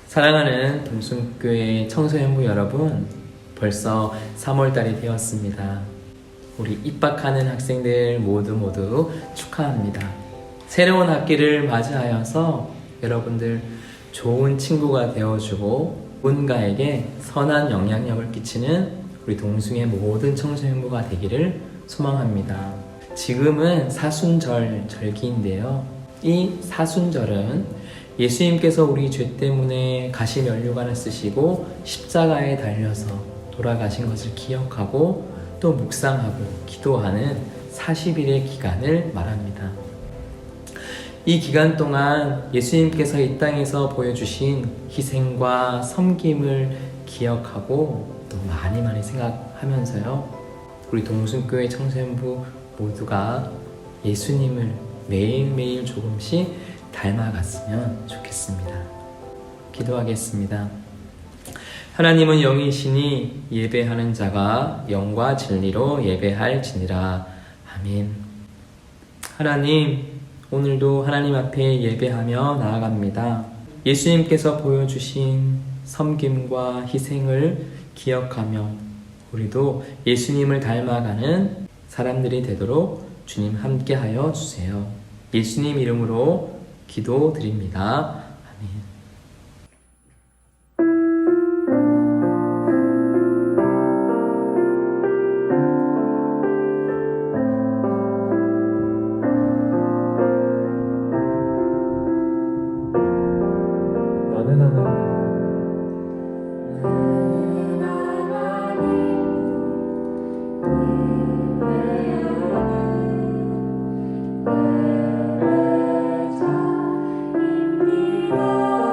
사랑하는 동순교회 청소년부 여러분, 벌써 3월달이 되었습니다. 우리 입학하는 학생들 모두 축하합니다. 새로운 학기를 맞이하여서 여러분들 좋은 친구가 되어주고 누군가에게 선한 영향력을 끼치는 우리 동숭의 모든 청소년부가 되기를 소망합니다. 지금은 사순절 절기인데요. 이 사순절은 예수님께서 우리 죄 때문에 가시면류관을 쓰시고 십자가에 달려서 돌아가신 것을 기억하고 또 묵상하고 기도하는 40일의 기간을 말합니다. 이 기간 동안 예수님께서 이 땅에서 보여주신 희생과 섬김을 기억하고 또 많이 생각하면서요, 우리 동순교회 청소년부 모두가 예수님을 매일매일 조금씩 닮아갔으면 좋겠습니다. 기도하겠습니다. 하나님은 영이시니 예배하는 자가 영과 진리로 예배할지니라. 아멘. 하나님, 오늘도 하나님 앞에 예배하며 나아갑니다. 예수님께서 보여주신 섬김과 희생을 기억하며 우리도 예수님을 닮아가는 사람들이 되도록 주님 함께하여 주세요. 예수님 이름으로 기도드립니다. 아멘. 나는 하나님 예배자입니다.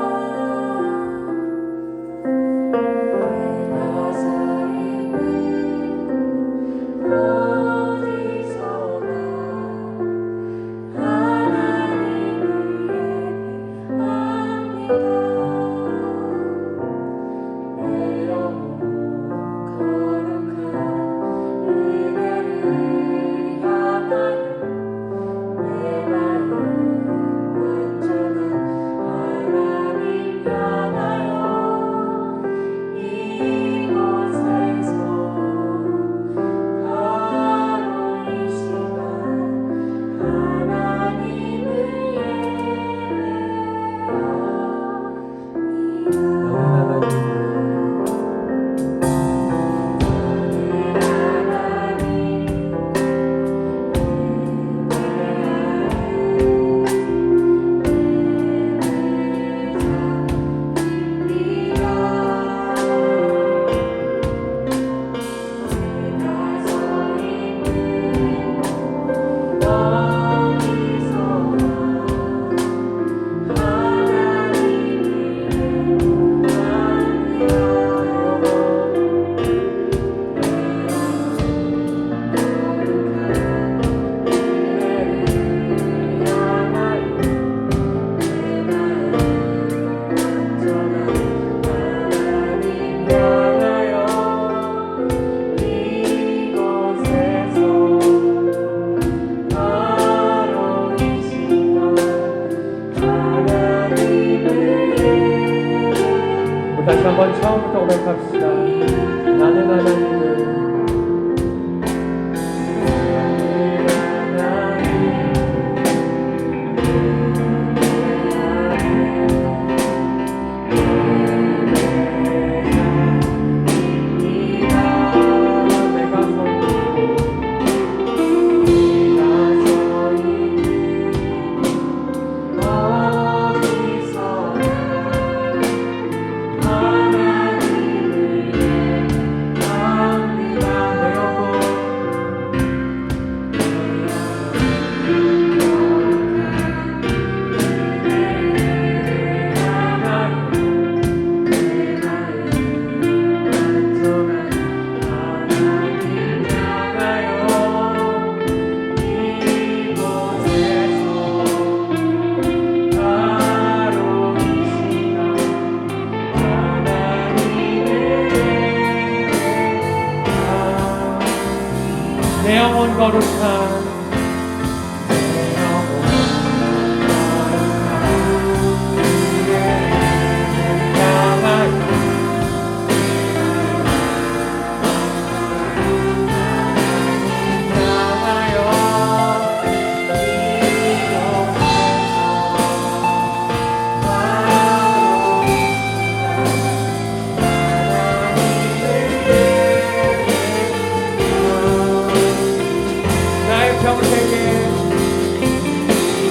평생에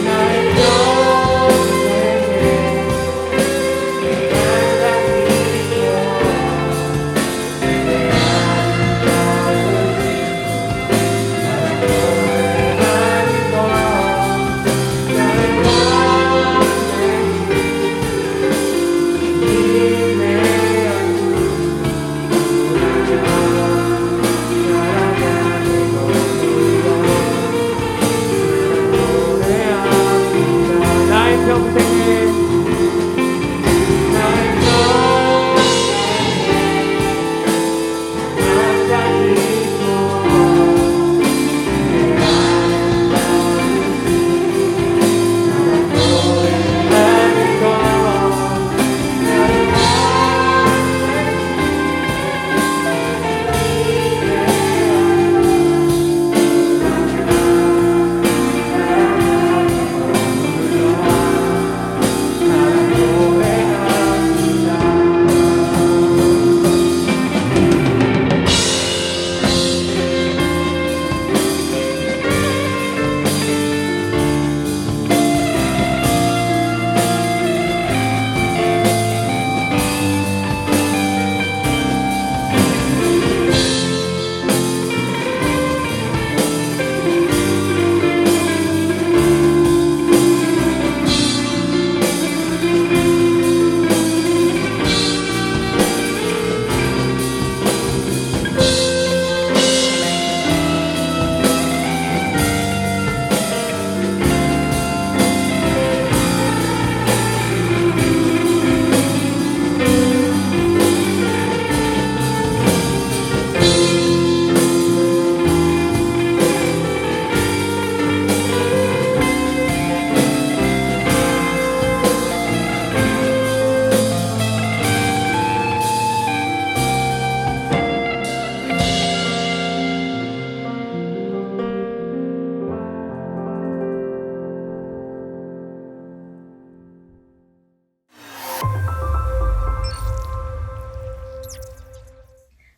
나의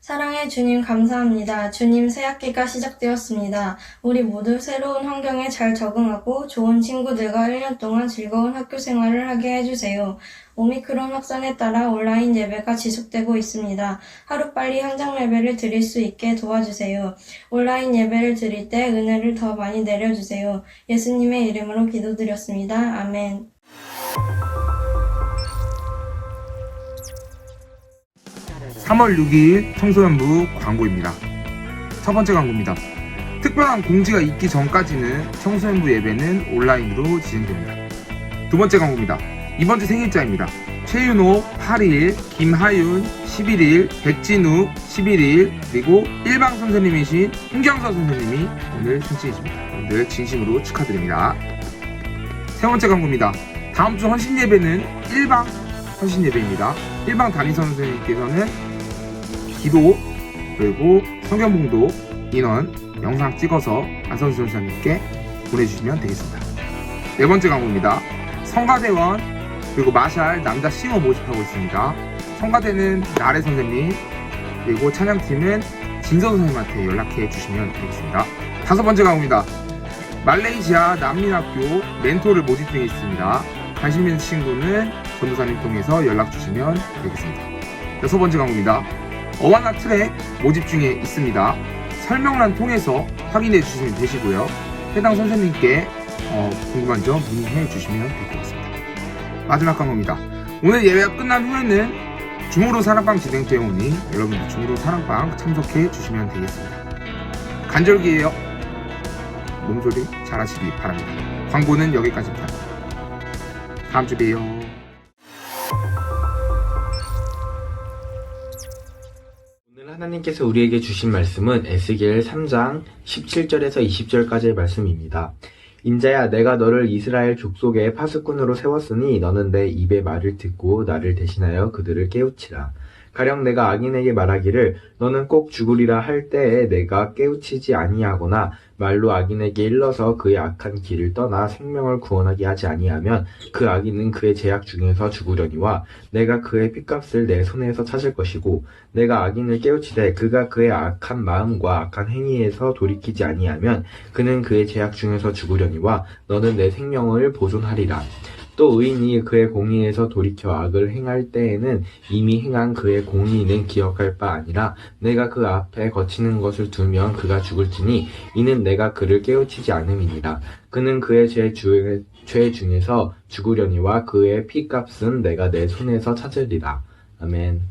사랑해 주님 감사합니다. 주님 새 학기가 시작되었습니다. 우리 모두 새로운 환경에 잘 적응하고 좋은 친구들과 1년 동안 즐거운 학교 생활을 하게 해주세요. 오미크론 확산에 따라 온라인 예배가 지속되고 있습니다. 하루빨리 현장 예배를 드릴 수 있게 도와주세요. 온라인 예배를 드릴 때 은혜를 더 많이 내려주세요. 예수님의 이름으로 기도드렸습니다. 아멘. (3월 6일) 청소년부 광고입니다. 첫 번째 광고입니다. 특별한 공지가 있기 전까지는 청소년부 예배는 온라인으로 진행됩니다. 두 번째 광고입니다. 이번 주 생일자입니다. 최윤호 8일, 김하윤 11일, 백진우 11일, 그리고 일방 선생님이신 홍경서 선생님이 오늘 생신이십니다. 오늘 진심으로 축하드립니다. 세 번째 광고입니다. 다음 주 헌신 예배는 일방 헌신 예배입니다. 일방 담임 선생님께서는 기도 그리고 성경 봉독 인원 영상 찍어서 안선수 선생님께 보내주시면 되겠습니다. 네 번째 광고입니다. 성가대원 그리고 마샬 남자 싱어 모집하고 있습니다. 성가대는 나래 선생님 그리고 찬양팀은 진서 선생님한테 연락해 주시면 되겠습니다. 다섯 번째 광고입니다. 말레이시아 난민학교 멘토를 모집 중에 있습니다. 관심 있는 친구는 전도사님 통해서 연락 주시면 되겠습니다. 여섯 번째 광고입니다. 어와나 트랙 모집 중에 있습니다. 설명란 통해서 확인해 주시면 되시고요. 해당 선생님께 궁금한 점 문의해 주시면 될 것 같습니다. 마지막 광고입니다. 오늘 예배가 끝난 후에는 줌으로 사랑방 진행되어 오니 여러분들 줌으로 사랑방 참석해 주시면 되겠습니다. 간절기예요. 몸조리 잘 하시기 바랍니다. 광고는 여기까지입니다. 다음 주 봬요. 오늘 하나님께서 우리에게 주신 말씀은 에스겔 3장 17절에서 20절까지의 말씀입니다. 인자야, 내가 너를 이스라엘 족속의 파수꾼으로 세웠으니 너는 내 입의 말을 듣고 나를 대신하여 그들을 깨우치라. 가령 내가 악인에게 말하기를 너는 꼭 죽으리라 할 때에 내가 깨우치지 아니하거나 말로 악인에게 일러서 그의 악한 길을 떠나 생명을 구원하게 하지 아니하면 그 악인은 그의 죄악 중에서 죽으려니와 내가 그의 핏값을 내 손에서 찾을 것이고 내가 악인을 깨우치되 그가 그의 악한 마음과 악한 행위에서 돌이키지 아니하면 그는 그의 죄악 중에서 죽으려니와 너는 내 생명을 보존하리라. 또 의인이 그의 공의에서 돌이켜 악을 행할 때에는 이미 행한 그의 공의는 기억할 바 아니라 내가 그 앞에 거치는 것을 두면 그가 죽을지니 이는 내가 그를 깨우치지 않음이니라. 그는 그의 죄 중에서 죽으려니와 그의 피값은 내가 내 손에서 찾으리라. 아멘.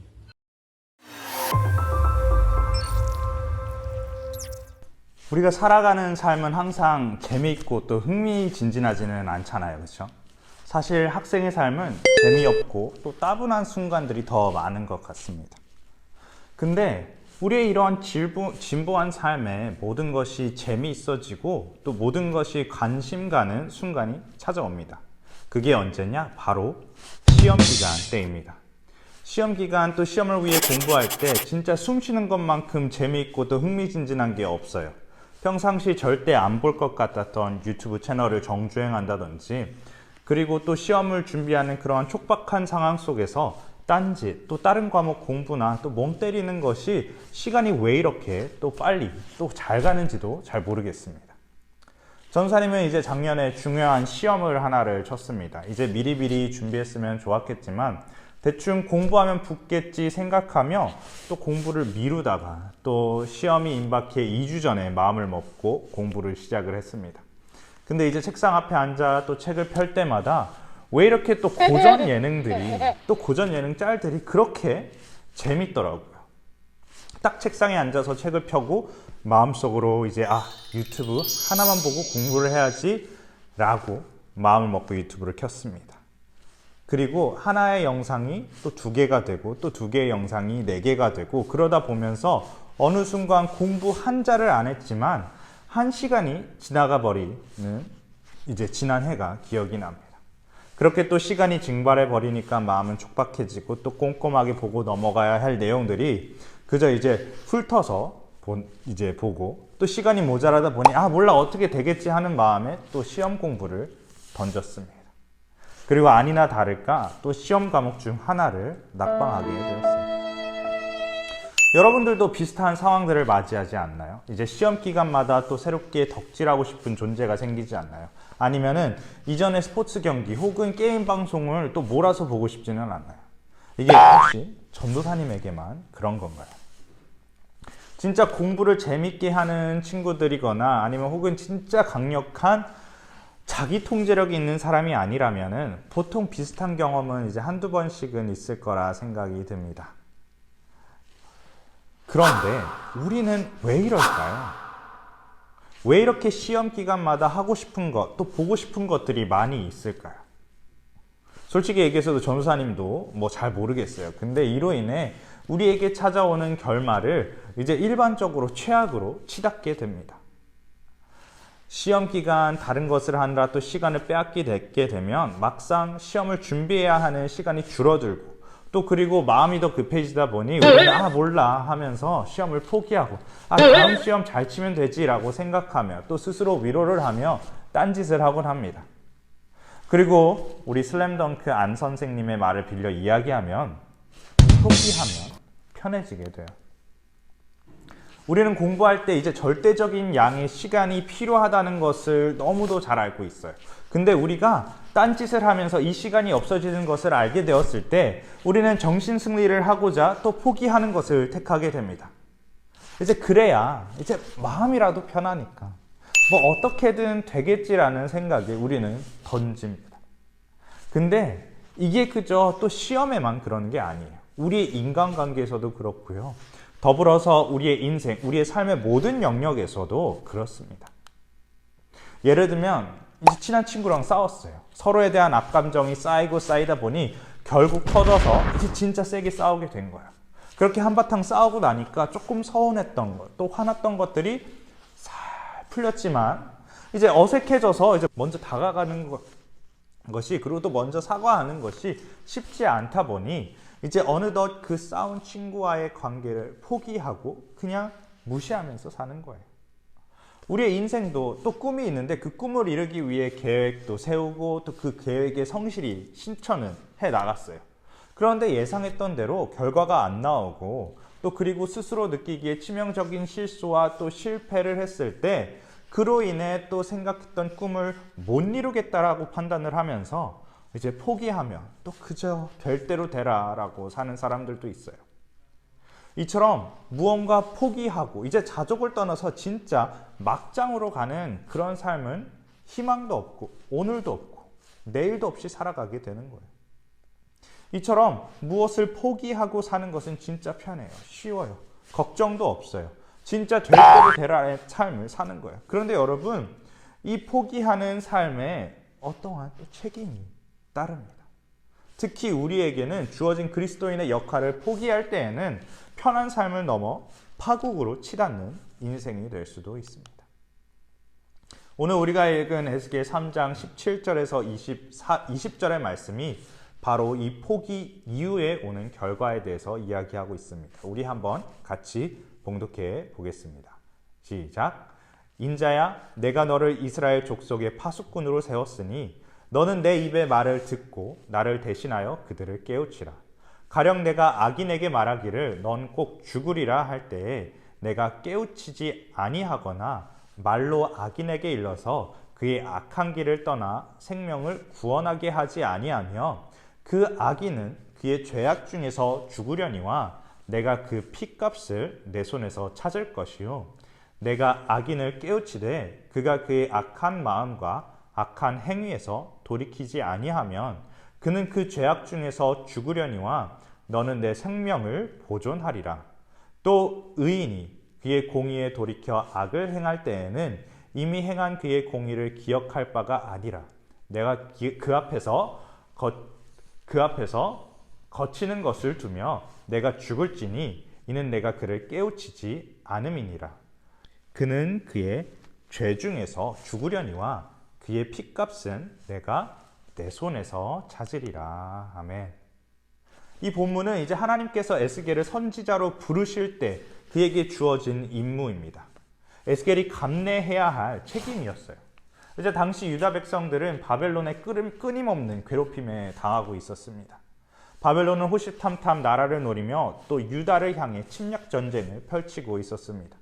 우리가 살아가는 삶은 항상 재미있고 또 흥미진진하지는 않잖아요. 그렇죠? 사실 학생의 삶은 재미없고 또 따분한 순간들이 더 많은 것 같습니다. 근데 우리의 이러한 진보한 삶에 모든 것이 재미있어지고 또 모든 것이 관심 가는 순간이 찾아옵니다. 그게 언제냐? 바로 시험 기간 때입니다. 시험 기간 또 시험을 위해 공부할 때 진짜 숨 쉬는 것만큼 재미있고 또 흥미진진한 게 없어요. 평상시 절대 안 볼 것 같았던 유튜브 채널을 정주행한다든지 그리고 또 시험을 준비하는 그러한 촉박한 상황 속에서 딴짓, 또 다른 과목 공부나 또 몸 때리는 것이 시간이 왜 이렇게 또 빨리 또 잘 가는지도 잘 모르겠습니다. 전사님은 이제 작년에 중요한 시험을 하나를 쳤습니다. 이제 미리미리 준비했으면 좋았겠지만 대충 공부하면 붙겠지 생각하며 또 공부를 미루다가 또 시험이 임박해 2주 전에 마음을 먹고 공부를 시작을 했습니다. 근데 이제 책상 앞에 앉아 또 책을 펼 때마다 왜 이렇게 또 고전 예능들이 또 고전 예능 짤들이 그렇게 재밌더라고요. 딱 책상에 앉아서 책을 펴고 마음속으로 이제 유튜브 하나만 보고 공부를 해야지 라고 마음을 먹고 유튜브를 켰습니다. 그리고 하나의 영상이 또 2개가 되고 또 2개의 영상이 4개가 되고 그러다 보면서 어느 순간 공부 한자를 안 했지만 1시간이 지나가 버리는 이제 지난 해가 기억이 납니다. 그렇게 또 시간이 증발해 버리니까 마음은 촉박해지고 또 꼼꼼하게 보고 넘어가야 할 내용들이 그저 이제 훑어서 이제 보고 또 시간이 모자라다 보니 몰라 어떻게 되겠지 하는 마음에 또 시험 공부를 던졌습니다. 그리고 아니나 다를까 또 시험 과목 중 하나를 낙방하게 되었습니다. 여러분들도 비슷한 상황들을 맞이하지 않나요? 이제 시험 기간마다 또 새롭게 덕질하고 싶은 존재가 생기지 않나요? 아니면은 이전에 스포츠 경기 혹은 게임 방송을 또 몰아서 보고 싶지는 않나요? 이게 혹시 전도사님에게만 그런 건가요? 진짜 공부를 재밌게 하는 친구들이거나 아니면 혹은 진짜 강력한 자기 통제력이 있는 사람이 아니라면은 보통 비슷한 경험은 이제 한두 번씩은 있을 거라 생각이 듭니다. 그런데 우리는 왜 이럴까요? 왜 이렇게 시험 기간마다 하고 싶은 것, 또 보고 싶은 것들이 많이 있을까요? 솔직히 얘기해서도 전도사님도 뭐 잘 모르겠어요. 근데 이로 인해 우리에게 찾아오는 결말을 이제 일반적으로 최악으로 치닫게 됩니다. 시험 기간 다른 것을 하느라 또 시간을 빼앗게 되면 막상 시험을 준비해야 하는 시간이 줄어들고 또 그리고 마음이 더 급해지다 보니 우리는 몰라 하면서 시험을 포기하고 다음 시험 잘 치면 되지 라고 생각하며 또 스스로 위로를 하며 딴짓을 하곤 합니다. 그리고 우리 슬램덩크 안 선생님의 말을 빌려 이야기하면 포기하면 편해지게 돼요. 우리는 공부할 때 이제 절대적인 양의 시간이 필요하다는 것을 너무도 잘 알고 있어요. 근데 우리가 딴짓을 하면서 이 시간이 없어지는 것을 알게 되었을 때 우리는 정신 승리를 하고자 또 포기하는 것을 택하게 됩니다. 이제 그래야 이제 마음이라도 편하니까 뭐 어떻게든 되겠지라는 생각에 우리는 던집니다. 근데 이게 그저 또 시험에만 그런 게 아니에요. 우리의 인간관계에서도 그렇고요. 더불어서 우리의 인생, 우리의 삶의 모든 영역에서도 그렇습니다. 예를 들면 이제 친한 친구랑 싸웠어요. 서로에 대한 악감정이 쌓이다 보니 결국 터져서 이제 진짜 세게 싸우게 된 거예요. 그렇게 한바탕 싸우고 나니까 조금 서운했던 것, 또 화났던 것들이 살 풀렸지만 이제 어색해져서 이제 먼저 다가가는 것이 그리고 또 먼저 사과하는 것이 쉽지 않다 보니 이제 어느덧 그 싸운 친구와의 관계를 포기하고 그냥 무시하면서 사는 거예요. 우리의 인생도 또 꿈이 있는데 그 꿈을 이루기 위해 계획도 세우고 또 그 계획에 성실히 실천은 해 나갔어요. 그런데 예상했던 대로 결과가 안 나오고 또 그리고 스스로 느끼기에 치명적인 실수와 또 실패를 했을 때 그로 인해 또 생각했던 꿈을 못 이루겠다라고 판단을 하면서 이제 포기하며 또 그저 될 대로 되라 라고 사는 사람들도 있어요. 이처럼 무언가 포기하고 이제 자족을 떠나서 진짜 막장으로 가는 그런 삶은 희망도 없고 오늘도 없고 내일도 없이 살아가게 되는 거예요. 이처럼 무엇을 포기하고 사는 것은 진짜 편해요. 쉬워요. 걱정도 없어요. 진짜 될 대로 되라의 삶을 사는 거예요. 그런데 여러분, 이 포기하는 삶에 어떠한 또 책임이 따릅니다. 특히 우리에게는 주어진 그리스도인의 역할을 포기할 때에는 편한 삶을 넘어 파국으로 치닫는 인생이 될 수도 있습니다. 오늘 우리가 읽은 에스겔 3장 17절에서 20절의 말씀이 바로 이 포기 이후에 오는 결과에 대해서 이야기하고 있습니다. 우리 한번 같이 봉독해 보겠습니다. 시작. 인자야, 내가 너를 이스라엘 족속의 파수꾼으로 세웠으니 너는 내 입의 말을 듣고 나를 대신하여 그들을 깨우치라. 가령 내가 악인에게 말하기를 넌 꼭 죽으리라 할 때에 내가 깨우치지 아니하거나 말로 악인에게 일러서 그의 악한 길을 떠나 생명을 구원하게 하지 아니하며 그 악인은 그의 죄악 중에서 죽으려니와 내가 그 핏값을 내 손에서 찾을 것이요 내가 악인을 깨우치되 그가 그의 악한 마음과 악한 행위에서 돌이키지 아니하면 그는 그 죄악 중에서 죽으려니와 너는 내 생명을 보존하리라. 또 의인이 그의 공의에 돌이켜 악을 행할 때에는 이미 행한 그의 공의를 기억할 바가 아니라 내가 그 앞에서 거치는 것을 두며 내가 죽을지니 이는 내가 그를 깨우치지 않음이니라. 그는 그의 죄 중에서 죽으려니와 그의 핏값은 내가 내 손에서 찾으리라. 아멘. 이 본문은 이제 하나님께서 에스겔을 선지자로 부르실 때 그에게 주어진 임무입니다. 에스겔이 감내해야 할 책임이었어요. 이제 당시 유다 백성들은 바벨론의 끊임없는 괴롭힘에 당하고 있었습니다. 바벨론은 호시탐탐 나라를 노리며 또 유다를 향해 침략 전쟁을 펼치고 있었습니다.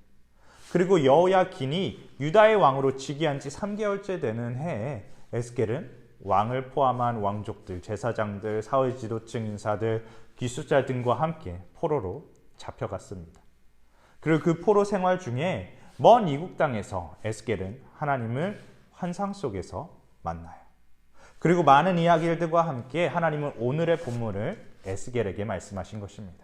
그리고 여호야긴이 유다의 왕으로 즉위한 지 3개월째 되는 해에 에스겔은 왕을 포함한 왕족들, 제사장들, 사회 지도층 인사들, 기수자 등과 함께 포로로 잡혀갔습니다. 그리고 그 포로 생활 중에 먼 이국 땅에서 에스겔은 하나님을 환상 속에서 만나요. 그리고 많은 이야기들과 함께 하나님은 오늘의 본문을 에스겔에게 말씀하신 것입니다.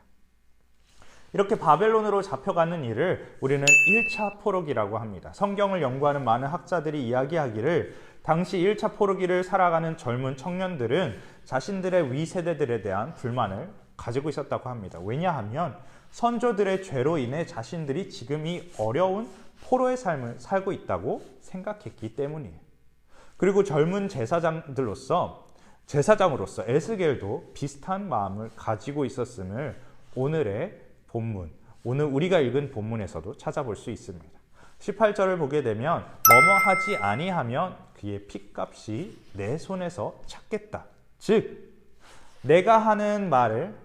이렇게 바벨론으로 잡혀가는 일을 우리는 1차 포로기라고 합니다. 성경을 연구하는 많은 학자들이 이야기하기를 당시 1차 포로기를 살아가는 젊은 청년들은 자신들의 위세대들에 대한 불만을 가지고 있었다고 합니다. 왜냐하면 선조들의 죄로 인해 자신들이 지금 이 어려운 포로의 삶을 살고 있다고 생각했기 때문이에요. 그리고 젊은 제사장으로서 에스겔도 비슷한 마음을 가지고 있었음을 오늘의 본문, 오늘 우리가 읽은 본문에서도 찾아볼 수 있습니다. 18절을 보게 되면 뭐뭐 하지 아니하면 그의 핏값이 내 손에서 찾겠다. 즉 내가 하는 말을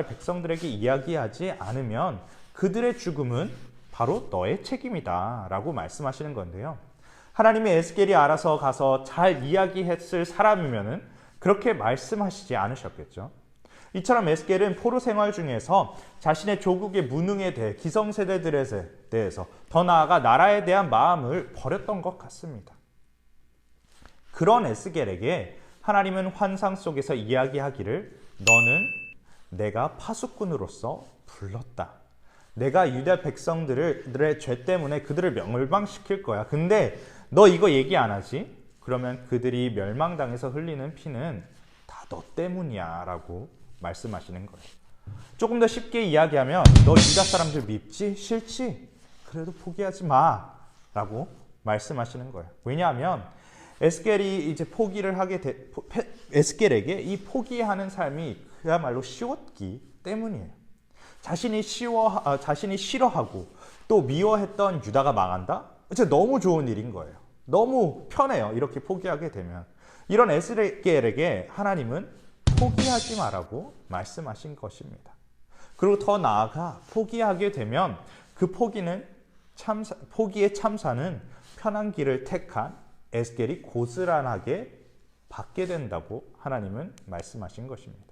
백성들에게 이야기하지 않으면 그들의 죽음은 바로 너의 책임이다 라고 말씀하시는 건데요. 하나님이 에스겔이 알아서 가서 잘 이야기했을 사람이면은 그렇게 말씀하시지 않으셨겠죠. 이처럼 에스겔은 포로 생활 중에서 자신의 조국의 무능에 대해 기성세대들에 대해서 더 나아가 나라에 대한 마음을 버렸던 것 같습니다. 그런 에스겔에게 하나님은 환상 속에서 이야기하기를 너는 내가 파수꾼으로서 불렀다. 내가 유다 백성들의 죄 때문에 그들을 멸망시킬 거야. 근데 너 이거 얘기 안 하지? 그러면 그들이 멸망당해서 흘리는 피는 다 너 때문이야 라고 말씀하시는 거예요. 조금 더 쉽게 이야기하면 너 유다 사람들 밉지? 싫지? 그래도 포기하지 마 라고 말씀하시는 거예요. 왜냐하면 에스겔이 이제 에스겔에게 이 포기하는 삶이 그야말로 쉬웠기 때문이에요. 자신이 싫어하고 또 미워했던 유다가 망한다? 이제 너무 좋은 일인 거예요. 너무 편해요. 이렇게 포기하게 되면. 이런 에스겔에게 하나님은 포기하지 말라고 말씀하신 것입니다. 그리고 더 나아가 포기하게 되면 그 포기의 참사는 편한 길을 택한 에스겔이 고스란하게 받게 된다고 하나님은 말씀하신 것입니다.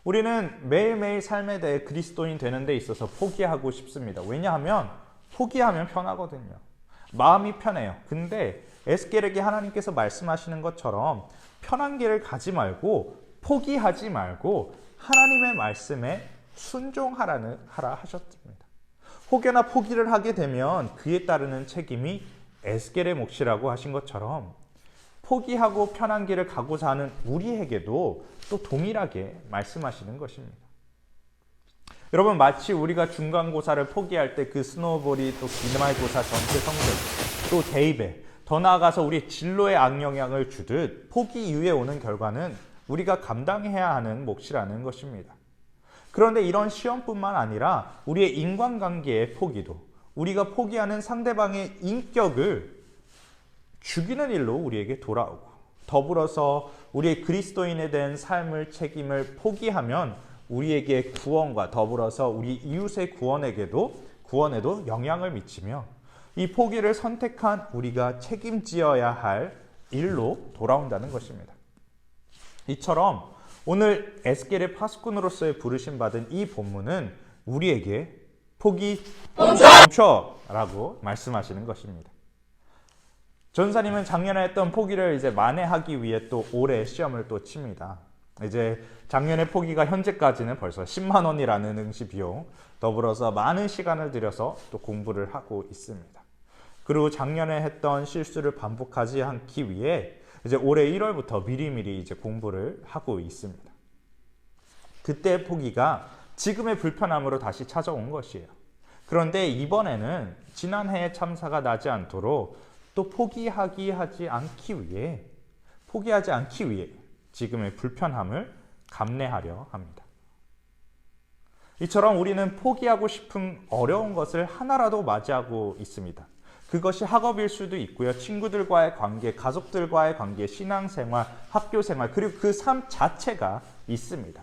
우리는 매일매일 삶에 대해 그리스도인 되는 데 있어서 포기하고 싶습니다. 왜냐하면 포기하면 편하거든요. 마음이 편해요. 근데 에스겔에게 하나님께서 말씀하시는 것처럼 편한 길을 가지 말고 포기하지 말고 하나님의 말씀에 순종하라 하셨습니다. 혹여나 포기를 하게 되면 그에 따르는 책임이 에스겔의 몫이라고 하신 것처럼 포기하고 편한 길을 가고자 하는 우리에게도 또 동일하게 말씀하시는 것입니다. 여러분, 마치 우리가 중간고사를 포기할 때 그 스노우볼이 또 기말고사 전체 성적, 또 대입에 더 나아가서 우리 진로에 악영향을 주듯 포기 이후에 오는 결과는 우리가 감당해야 하는 몫이라는 것입니다. 그런데 이런 시험뿐만 아니라 우리의 인간관계의 포기도, 우리가 포기하는 상대방의 인격을 죽이는 일로 우리에게 돌아오고, 더불어서 우리의 그리스도인에 대한 삶을 책임을 포기하면 우리에게 구원과 더불어서 우리 이웃의 구원에도 영향을 미치며 이 포기를 선택한 우리가 책임지어야 할 일로 돌아온다는 것입니다. 이처럼 오늘 에스겔의 파수꾼으로서의 부르심 받은 이 본문은 우리에게 포기 멈춰라고 말씀하시는 것입니다. 전사님은 작년에 했던 포기를 이제 만회하기 위해 또 올해 시험을 또 칩니다. 이제 작년의 포기가 현재까지는 벌써 10만 원이라는 응시 비용, 더불어서 많은 시간을 들여서 또 공부를 하고 있습니다. 그리고 작년에 했던 실수를 반복하지 않기 위해 이제 올해 1월부터 미리미리 이제 공부를 하고 있습니다. 그때의 포기가 지금의 불편함으로 다시 찾아온 것이에요. 그런데 이번에는 지난해의 참사가 나지 않도록 또 포기하지 않기 위해 지금의 불편함을 감내하려 합니다. 이처럼 우리는 포기하고 싶은 어려운 것을 하나라도 맞이하고 있습니다. 그것이 학업일 수도 있고요. 친구들과의 관계, 가족들과의 관계, 신앙생활, 학교생활, 그리고 그 삶 자체가 있습니다.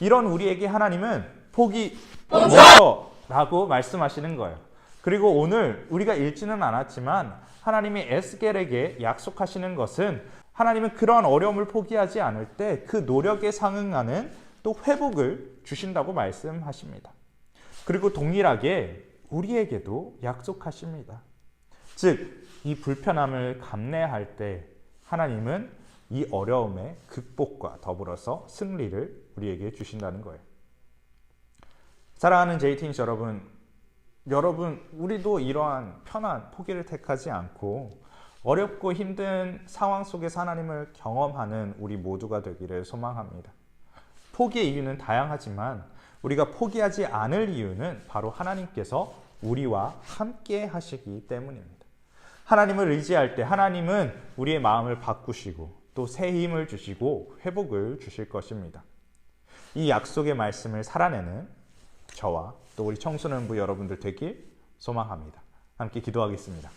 이런 우리에게 하나님은 포기 멈춰라고 말씀하시는 거예요. 그리고 오늘 우리가 읽지는 않았지만 하나님이 에스겔에게 약속하시는 것은 하나님은 그러한 어려움을 포기하지 않을 때 그 노력에 상응하는 또 회복을 주신다고 말씀하십니다. 그리고 동일하게 우리에게도 약속하십니다. 즉, 이 불편함을 감내할 때 하나님은 이 어려움의 극복과 더불어서 승리를 우리에게 주신다는 거예요. 사랑하는 JT인스 여러분, 우리도 이러한 편한 포기를 택하지 않고 어렵고 힘든 상황 속에서 하나님을 경험하는 우리 모두가 되기를 소망합니다. 포기의 이유는 다양하지만 우리가 포기하지 않을 이유는 바로 하나님께서 우리와 함께 하시기 때문입니다. 하나님을 의지할 때 하나님은 우리의 마음을 바꾸시고 또 새 힘을 주시고 회복을 주실 것입니다. 이 약속의 말씀을 살아내는 저와 또 우리 청소년부 여러분들 되길 소망합니다. 함께 기도하겠습니다.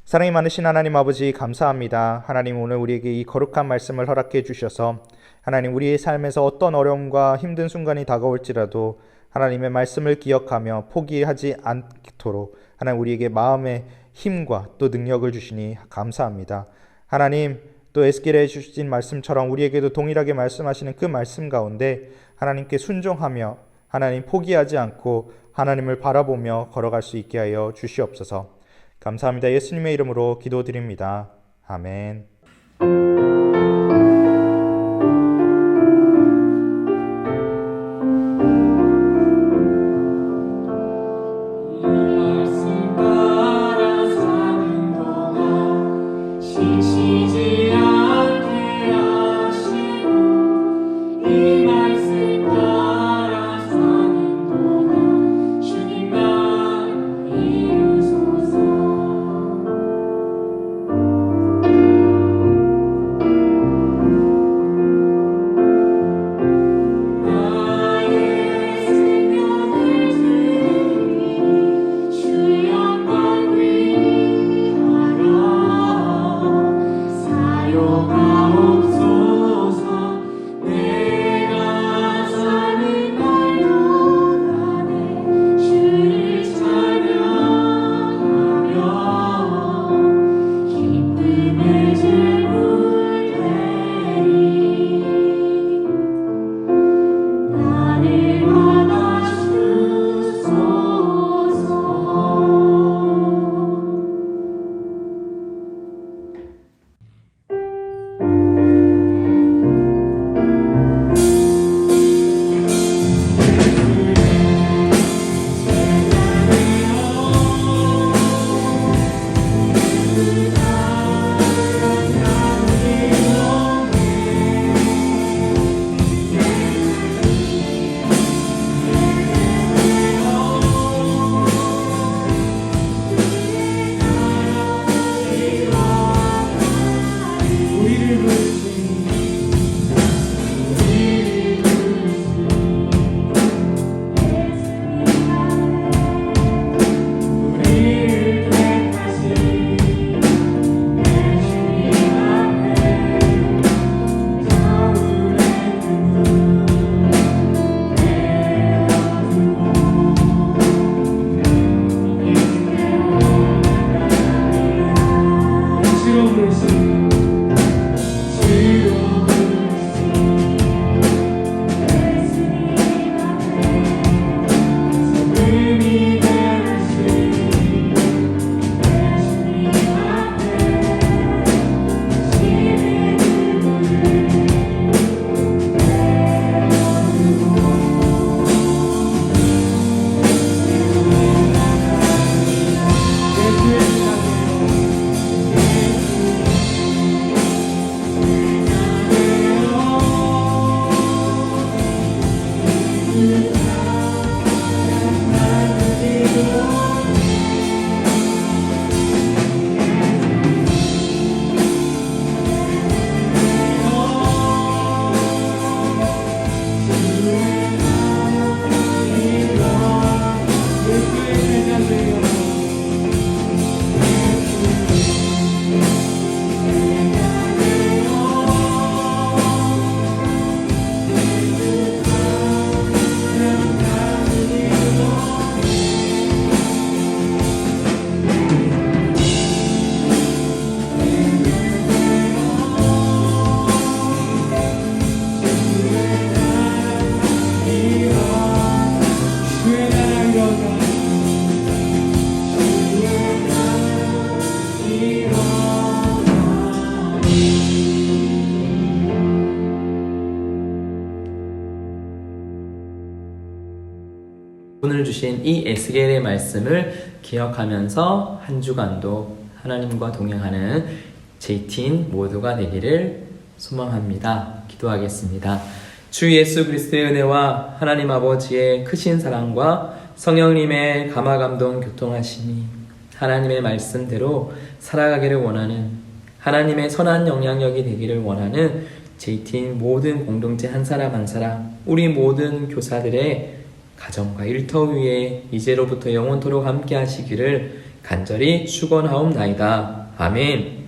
사랑이 많으신 하나님 아버지, 감사합니다. 하나님, 오늘 우리에게 이 거룩한 말씀을 허락해 주셔서 하나님, 우리의 삶에서 어떤 어려움과 힘든 순간이 다가올지라도 하나님의 말씀을 기억하며 포기하지 않도록 하나님, 우리에게 마음의 힘과 또 능력을 주시니 감사합니다. 하나님, 또 에스겔에 주신 말씀처럼 우리에게도 동일하게 말씀하시는 그 말씀 가운데 하나님께 순종하며 하나님 포기하지 않고 하나님을 바라보며 걸어갈 수 있게 하여 주시옵소서. 감사합니다. 예수님의 이름으로 기도드립니다. 아멘. 오늘 주신 이 에스겔의 말씀을 기억하면서 한 주간도 하나님과 동행하는 JT인 모두가 되기를 소망합니다. 기도하겠습니다. 주 예수 그리스도의 은혜와 하나님 아버지의 크신 사랑과 성령님의 감화감동 교통하심이 하나님의 말씀대로 살아가기를 원하는, 하나님의 선한 영향력이 되기를 원하는 JT인 모든 공동체 한 사람 한 사람, 우리 모든 교사들의 가정과 일터 위에 이제로부터 영원토록 함께 하시기를 간절히 축원하옵나이다. 아멘.